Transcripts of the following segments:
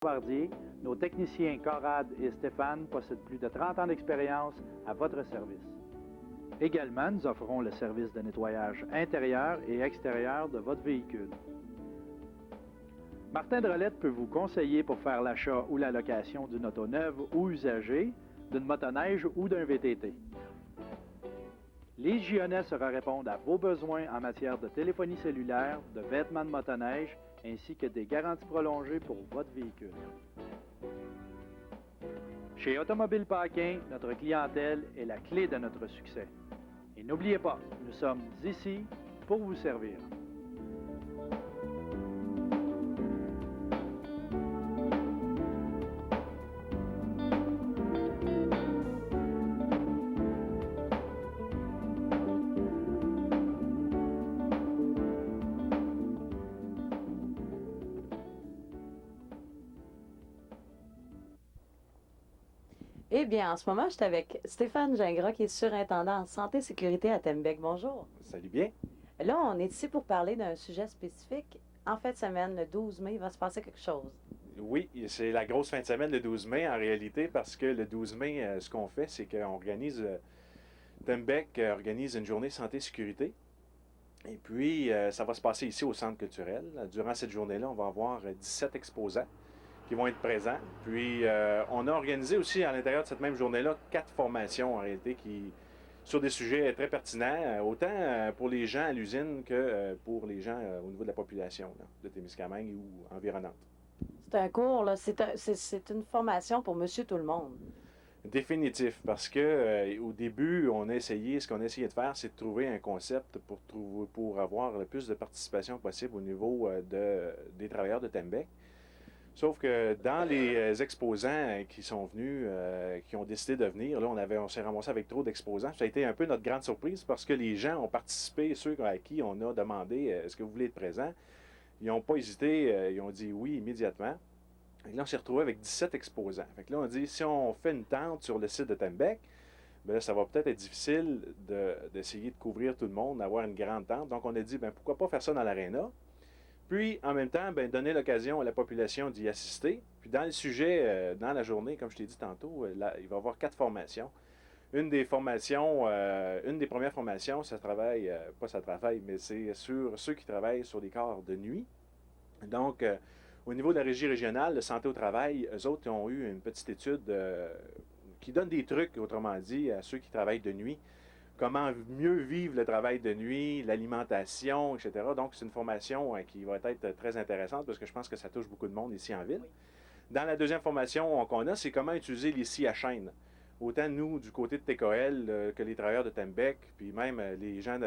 Bombardier, nos techniciens Conrad et Stéphane possèdent plus de 30 ans d'expérience à votre service. Également, nous offrons le service de nettoyage intérieur et extérieur de votre véhicule. Martin Drolette peut vous conseiller pour faire l'achat ou la location d'une auto neuve ou usagée, d'une motoneige ou d'un VTT. Lise Gionnet saura répondre à vos besoins en matière de téléphonie cellulaire, de vêtements de motoneige, ainsi que des garanties prolongées pour votre véhicule. Chez Automobile Paquin, notre clientèle est la clé de notre succès. Et n'oubliez pas, nous sommes ici pour vous servir. Eh bien, en ce moment, je suis avec Stéphane Gingras, qui est surintendant en santé et sécurité à Tembec. Bonjour. Salut bien. Là, on est ici pour parler d'un sujet spécifique. En fin de semaine, le 12 mai, il va se passer quelque chose. Oui, c'est la grosse fin de semaine le 12 mai en réalité parce que le 12 mai, ce qu'on fait, c'est qu'on organise, Tembec organise une journée santé-sécurité. Et puis, ça va se passer ici au Centre culturel. Durant cette journée-là, on va avoir 17 exposants qui vont être présents. Puis, on a organisé aussi à l'intérieur de cette même journée-là 4 formations en réalité sur des sujets très pertinents, autant pour les gens à l'usine que pour les gens au niveau de la population là, de Témiscamingue ou environnante. C'est un cours, là, c'est une formation pour monsieur tout le monde. Définitif, parce que au début, ce qu'on a essayé de faire, c'est de trouver un concept pour avoir le plus de participation possible au niveau des travailleurs de Tembec. Sauf que dans les exposants qui sont venus, qui ont décidé de venir, là, on s'est ramassé avec trop d'exposants. Ça a été un peu notre grande surprise parce que les gens ont participé, ceux à qui on a demandé est-ce que vous voulez être présent, ils n'ont pas hésité, ils ont dit oui immédiatement. Et là, on s'est retrouvé avec 17 exposants. Fait que là, on dit si on fait une tente sur le site de Tembec, ben là, ça va peut-être être difficile d'essayer de couvrir tout le monde, d'avoir une grande tente. Donc, on a dit ben pourquoi pas faire ça dans l'aréna. Puis, en même temps, ben, donner l'occasion à la population d'y assister. Puis, dans le sujet, dans la journée, comme je t'ai dit tantôt, là, il va y avoir 4 formations. Une des premières formations, mais c'est sur ceux qui travaillent sur des corps de nuit. Donc, au niveau de la régie régionale de santé au travail, eux autres ont eu une petite étude qui donne des trucs, autrement dit, à ceux qui travaillent de nuit. Comment mieux vivre le travail de nuit, l'alimentation, etc. Donc, c'est une formation qui va être très intéressante parce que je pense que ça touche beaucoup de monde ici en ville. Oui. Dans la deuxième formation qu'on a, c'est comment utiliser les scies à chaîne. Autant nous, du côté de TKL, que les travailleurs de Tembec, puis même les gens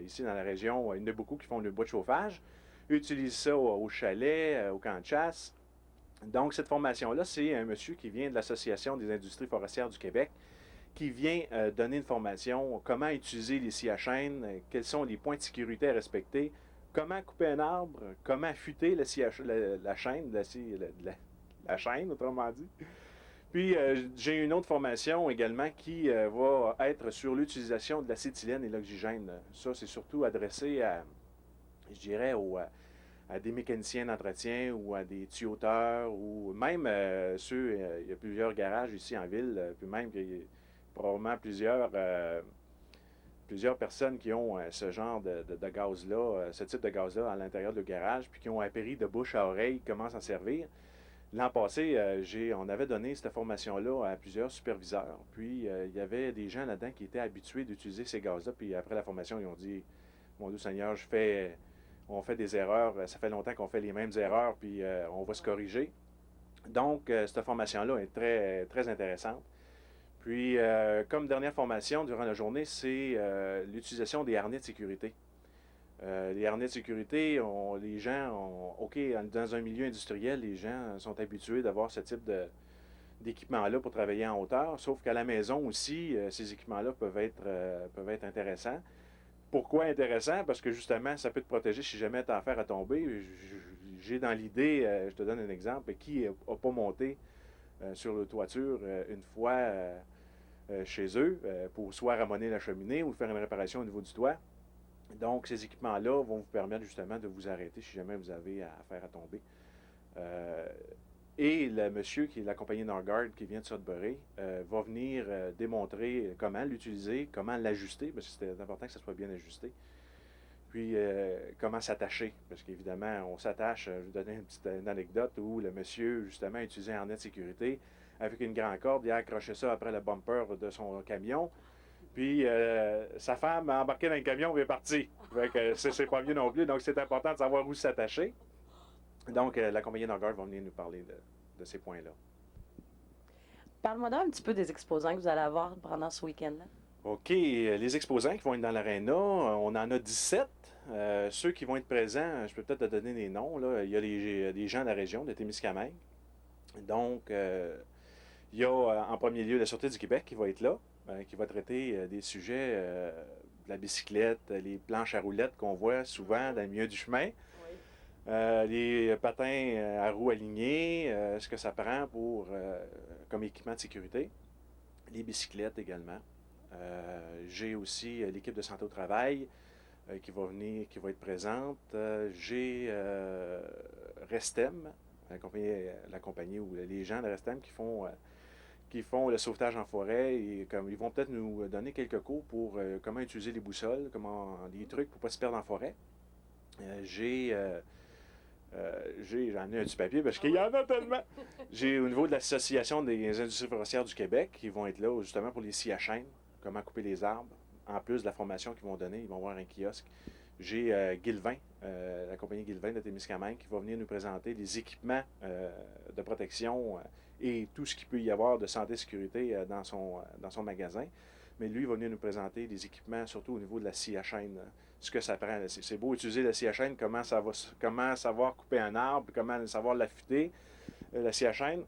ici dans la région, il y en a beaucoup qui font le bois de chauffage, utilisent ça au chalet, au camp de chasse. Donc, cette formation-là, c'est un monsieur qui vient de l'Association des industries forestières du Québec, qui vient donner une formation, comment utiliser les scies à chaîne, quels sont les points de sécurité à respecter, comment couper un arbre, comment affûter la chaîne, la chaîne, autrement dit. Puis, j'ai une autre formation également qui va être sur l'utilisation de l'acétylène et l'oxygène. Ça, c'est surtout adressé je dirais, à des mécaniciens d'entretien ou à des tuyauteurs ou même il y a plusieurs garages ici en ville, puis même qu'il y a probablement plusieurs personnes qui ont ce genre de gaz-là, ce type de gaz-là à l'intérieur de garage, puis qui ont appris de bouche à oreille comment s'en servir. L'an passé, on avait donné cette formation-là à plusieurs superviseurs. Puis, il y avait des gens là-dedans qui étaient habitués d'utiliser ces gaz-là. Puis, après la formation, ils ont dit, mon Dieu Seigneur, on fait des erreurs. Ça fait longtemps qu'on fait les mêmes erreurs, puis on va se corriger. Donc, cette formation-là est très, très intéressante. Puis, comme dernière formation durant la journée, c'est l'utilisation des harnais de sécurité. Les harnais de sécurité, dans un milieu industriel, les gens sont habitués d'avoir ce type d'équipement-là pour travailler en hauteur, sauf qu'à la maison aussi, ces équipements-là peuvent être intéressants. Pourquoi intéressant? Parce que justement, ça peut te protéger si jamais tu as affaire à tomber. J'ai dans l'idée, je te donne un exemple, qui n'a pas monté sur la toiture une fois chez eux pour soit ramoner la cheminée ou faire une réparation au niveau du toit. Donc, ces équipements-là vont vous permettre justement de vous arrêter si jamais vous avez affaire à tomber. Et le monsieur qui est la compagnie Norgard qui vient de Sudbury va venir démontrer comment l'utiliser, comment l'ajuster, parce que c'est important que ça soit bien ajusté. Puis comment s'attacher, parce qu'évidemment, on s'attache. Je vais vous donner une anecdote où le monsieur, justement, utilisait un harnais de sécurité avec une grande corde. Il a accroché ça après le bumper de son camion. Puis sa femme a embarqué dans le camion et est partie. C'est pas mieux non plus. Donc, c'est important de savoir où s'attacher. Donc, la compagnie Norgard va venir nous parler de ces points-là. Parle-moi donc un petit peu des exposants que vous allez avoir pendant ce week-end-là. OK, les exposants qui vont être dans l'aréna, on en a 17. Ceux qui vont être présents, je peux peut-être te donner des noms. Là. Il y a des gens de la région, de Témiscamingue. Donc, il y a en premier lieu la Sûreté du Québec qui va être là, qui va traiter des sujets de la bicyclette, les planches à roulettes qu'on voit souvent dans le milieu du chemin. Les patins à roues alignées, ce que ça prend pour, comme équipement de sécurité. Les bicyclettes également. J'ai aussi l'équipe de santé au travail qui va venir, qui va être présente. J'ai Restem, la compagnie ou les gens de Restem qui font le sauvetage en forêt et comme ils vont peut-être nous donner quelques cours pour comment utiliser les boussoles, des trucs pour ne pas se perdre en forêt. J'en ai un petit papier parce qu'il y en a tellement. J'ai au niveau de l'Association des industries forestières du Québec qui vont être là justement pour les scies à chaîne, comment couper les arbres. En plus de la formation qu'ils vont donner, ils vont avoir un kiosque. J'ai Guilvin, la compagnie Guilvin de Témiscamingue qui va venir nous présenter les équipements de protection et tout ce qu'il peut y avoir de santé et sécurité dans son magasin. Mais lui, il va venir nous présenter des équipements, surtout au niveau de la scie à chaîne. Ce que ça prend. C'est beau utiliser la scie à chaîne, comment savoir couper un arbre, comment savoir l'affûter, la scie à chaîne.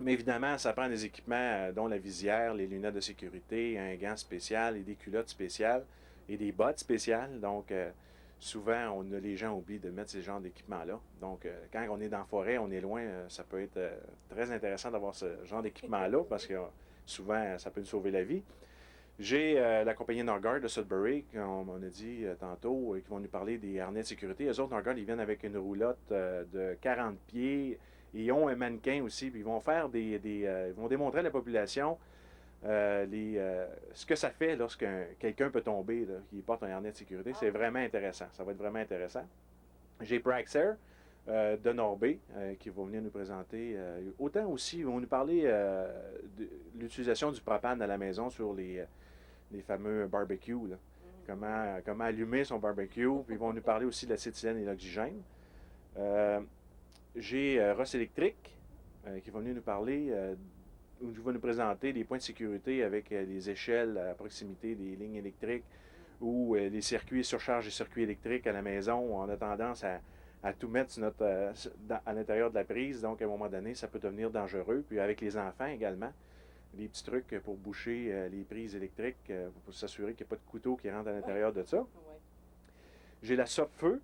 Mais évidemment, ça prend des équipements dont la visière, les lunettes de sécurité, un gant spécial et des culottes spéciales et des bottes spéciales. Donc, souvent, les gens oublient de mettre ces genres d'équipements-là. Donc, quand on est dans la forêt, on est loin, ça peut être très intéressant d'avoir ce genre d'équipement-là parce que souvent, ça peut nous sauver la vie. J'ai la compagnie Norgard de Sudbury, comme on a dit tantôt, qui vont nous parler des harnais de sécurité. Eux autres, Norgard, ils viennent avec une roulotte de 40 pieds. Ils ont un mannequin aussi, puis ils vont faire ils vont démontrer à la population ce que ça fait lorsque quelqu'un peut tomber, là, qui porte un harnais de sécurité. C'est vraiment intéressant. Ça va être vraiment intéressant. J'ai Praxair de Norbé qui va venir nous présenter. Autant aussi, ils vont nous parler de l'utilisation du propane à la maison sur les fameux barbecues. Là. Comment allumer son barbecue. Puis ils vont nous parler aussi de l'acétylène et l'oxygène. J'ai Ross Électrique qui va venir nous parler, où il va nous présenter les points de sécurité avec les échelles à proximité des lignes électriques ou les circuits, surcharge des circuits électriques à la maison. On a tendance à tout mettre à l'intérieur de la prise. Donc, à un moment donné, ça peut devenir dangereux. Puis avec les enfants également, des petits trucs pour boucher les prises électriques, pour s'assurer qu'il n'y a pas de couteau qui rentre à l'intérieur de ça. J'ai la SOP-Feu,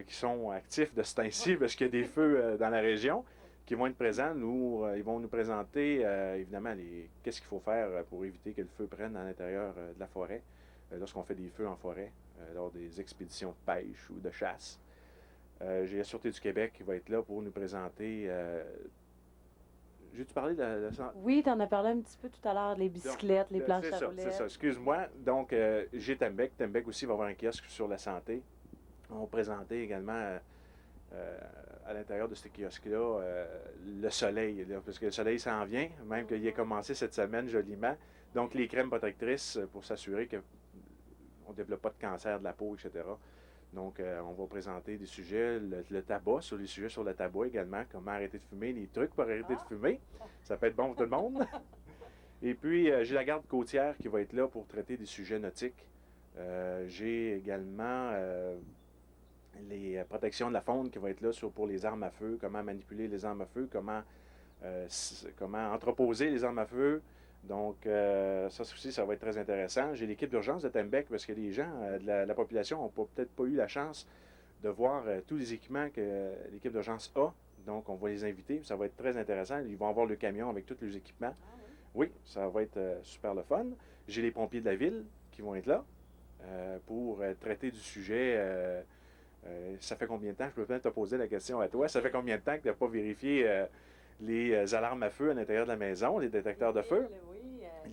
qui sont actifs de ce temps-ci parce qu'il y a des feux dans la région qui vont être présents. Ils vont nous présenter, évidemment, qu'est-ce qu'il faut faire pour éviter que le feu prenne à l'intérieur de la forêt lorsqu'on fait des feux en forêt, lors des expéditions de pêche ou de chasse. J'ai la Sûreté du Québec qui va être là pour nous présenter. J'ai-tu parlé de ça? Oui, tu en as parlé un petit peu tout à l'heure, les bicyclettes, les planches à roulettes. C'est ça, excuse-moi. Donc, j'ai Tembec. Tembec aussi va avoir un kiosque sur la santé. On va présenter également à l'intérieur de ce kiosque-là le soleil, là, parce que le soleil s'en vient, même qu'il ait commencé cette semaine joliment. Donc, les crèmes protectrices pour s'assurer qu'on ne développe pas de cancer de la peau, etc. Donc, on va présenter des sujets, le tabac, sur les sujets sur le tabac également, comment arrêter de fumer, les trucs pour arrêter de fumer. Ça peut être bon pour tout le monde. Et puis, j'ai la garde côtière qui va être là pour traiter des sujets nautiques. J'ai également les protections de la faune qui va être là pour les armes à feu, comment manipuler les armes à feu, comment entreposer les armes à feu. Donc, ça aussi, ça va être très intéressant. J'ai l'équipe d'urgence de Tembec parce que les gens de la population n'ont peut-être pas eu la chance de voir tous les équipements que l'équipe d'urgence a. Donc, on va les inviter. Ça va être très intéressant. Ils vont avoir le camion avec tous les équipements. Oui, ça va être super le fun. J'ai les pompiers de la ville qui vont être là pour traiter du sujet. Ça fait combien de temps? Je peux peut-être te poser la question à toi. Ça fait combien de temps que tu n'as pas vérifié les alarmes à feu à l'intérieur de la maison, les détecteurs de feu.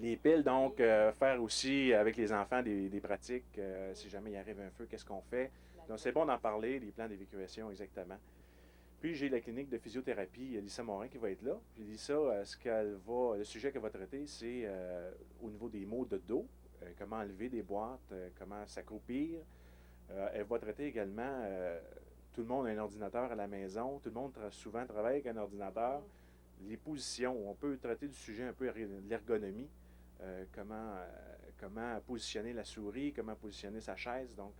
Les piles, donc, faire aussi avec les enfants des pratiques. Si jamais il arrive un feu, qu'est-ce qu'on fait? Donc, c'est bon d'en parler, les plans d'évacuation, exactement. Puis, j'ai la clinique de physiothérapie, Lisa Morin, qui va être là. Puis, Lisa, le sujet qu'elle va traiter, c'est au niveau des maux de dos, comment enlever des boîtes, comment s'accroupir. Elle va traiter également, tout le monde a un ordinateur à la maison, tout le monde souvent travaille avec un ordinateur. Les positions, on peut traiter du sujet un peu de l'ergonomie, comment positionner la souris, comment positionner sa chaise. Donc,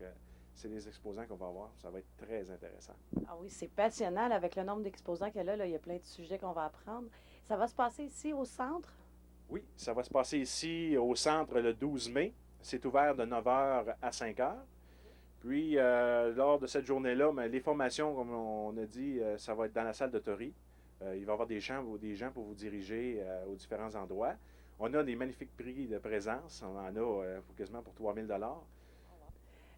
c'est les exposants qu'on va avoir. Ça va être très intéressant. Ah oui, c'est passionnant là, avec le nombre d'exposants qu'il y a là, il y a plein de sujets qu'on va apprendre. Ça va se passer ici au centre? Oui, ça va se passer ici au centre le 12 mai. C'est ouvert de 9 h à 5 h. Puis, lors de cette journée-là, les formations, comme on a dit, ça va être dans la salle de Tori. Il va y avoir des gens pour vous diriger aux différents endroits. On a des magnifiques prix de présence. On en a quasiment pour 3 000 $.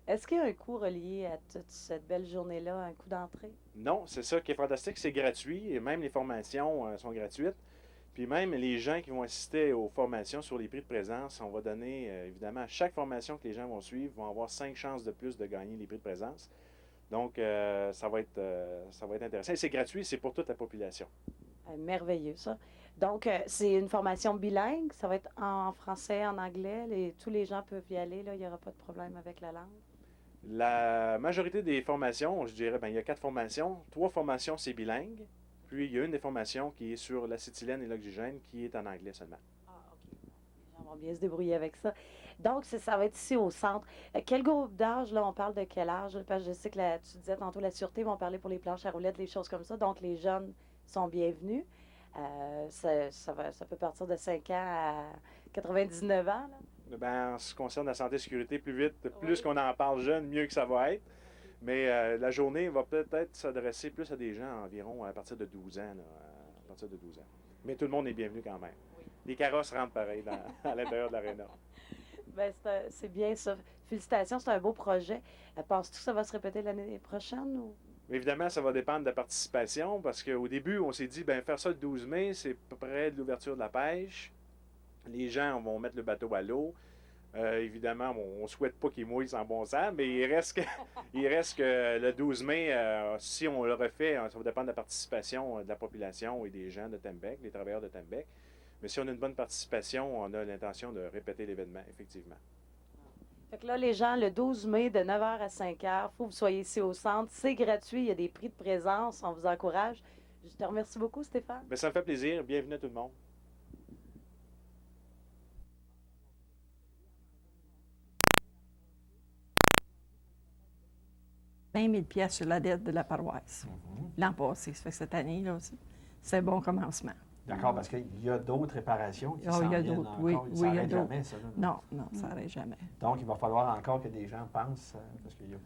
Est-ce qu'il y a un coût relié à toute cette belle journée-là, un coût d'entrée? Non, c'est ça qui est fantastique, c'est gratuit. Et même les formations sont gratuites. Puis même les gens qui vont assister aux formations sur les prix de présence, on va donner, évidemment, à chaque formation que les gens vont suivre, vont avoir 5 chances de plus de gagner les prix de présence. Donc, ça va être intéressant. Et c'est gratuit, c'est pour toute la population. Merveilleux, ça. Donc, c'est une formation bilingue. Ça va être en français, en anglais. Tous les gens peuvent y aller. Là, il n'y aura pas de problème avec la langue. La majorité des formations, je dirais, il y a 4 formations. 3 formations, c'est bilingue. Puis, il y a une des formations qui est sur l'acétylène et l'oxygène qui est en anglais seulement. Ah, OK. Les gens vont bien se débrouiller avec ça. Donc, ça va être ici au centre. Quel groupe d'âge, là, on parle de quel âge? Parce que je sais que tu disais tantôt, la sûreté vont parler pour les planches à roulettes, les choses comme ça. Donc, les jeunes sont bienvenus. Ça peut partir de 5 ans à 99 ans, là. En ce qui concerne la santé et sécurité, plus qu'on en parle jeune, mieux que ça va être. Mais la journée va peut-être s'adresser plus à des gens environ à partir de 12 ans. À partir de 12 ans. Mais tout le monde est bienvenu quand même. Oui. Les carrosses rentrent pareil à l'intérieur de l'aréna. C'est bien ça. Félicitations, c'est un beau projet. Penses-tu que ça va se répéter l'année prochaine? Ou? Évidemment, ça va dépendre de la participation parce qu'au début, on s'est dit, faire ça le 12 mai, c'est près de l'ouverture de la pêche. Les gens vont mettre le bateau à l'eau. Évidemment, on ne souhaite pas qu'il mouille sans bon sens, mais il reste que le 12 mai, si on le refait, ça va dépendre de la participation de la population et des gens de Tembec, les travailleurs de Tembec. Mais si on a une bonne participation, on a l'intention de répéter l'événement, effectivement. Fait que là, les gens, le 12 mai, de 9 h à 5 h, il faut que vous soyez ici au centre. C'est gratuit, il y a des prix de présence, on vous encourage. Je te remercie beaucoup, Stéphane. Ça me fait plaisir. Bienvenue à tout le monde. $20 000 sur la dette de la paroisse. L'an passé, ça fait que cette année, là aussi, c'est un bon commencement. D'accord, parce qu'il y a d'autres réparations qui il s'en y a viennent d'autres, encore. oui, Ça il y a n'arrête d'autres. jamais, ça. Là. Non, ça n'arrête jamais. Donc, il va falloir encore que des gens pensent, parce qu'il va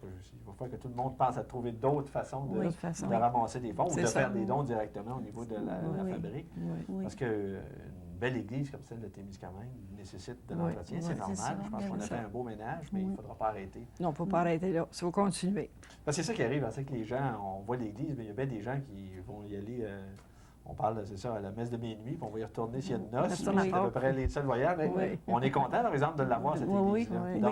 falloir que tout le monde pense à trouver d'autres façons de ramasser des fonds ou de faire des dons directement au niveau de la fabrique. Oui. Parce qu'une belle église comme celle de Témiscamingue nécessite de l'entretien, c'est normal. ça. Je pense qu'on a fait un beau ménage, mais il ne faudra pas arrêter. Non, il ne faut pas arrêter là, il faut continuer. Parce que c'est ça qui arrive, c'est que les gens, on voit l'église, mais il y a bien des gens qui vont y aller... on parle, c'est ça, à la messe de minuit, puis on va y retourner s'il y a une noce. C'est à peu près les seuls voyages. Mais on est content, par exemple, de l'avoir, cette église-là.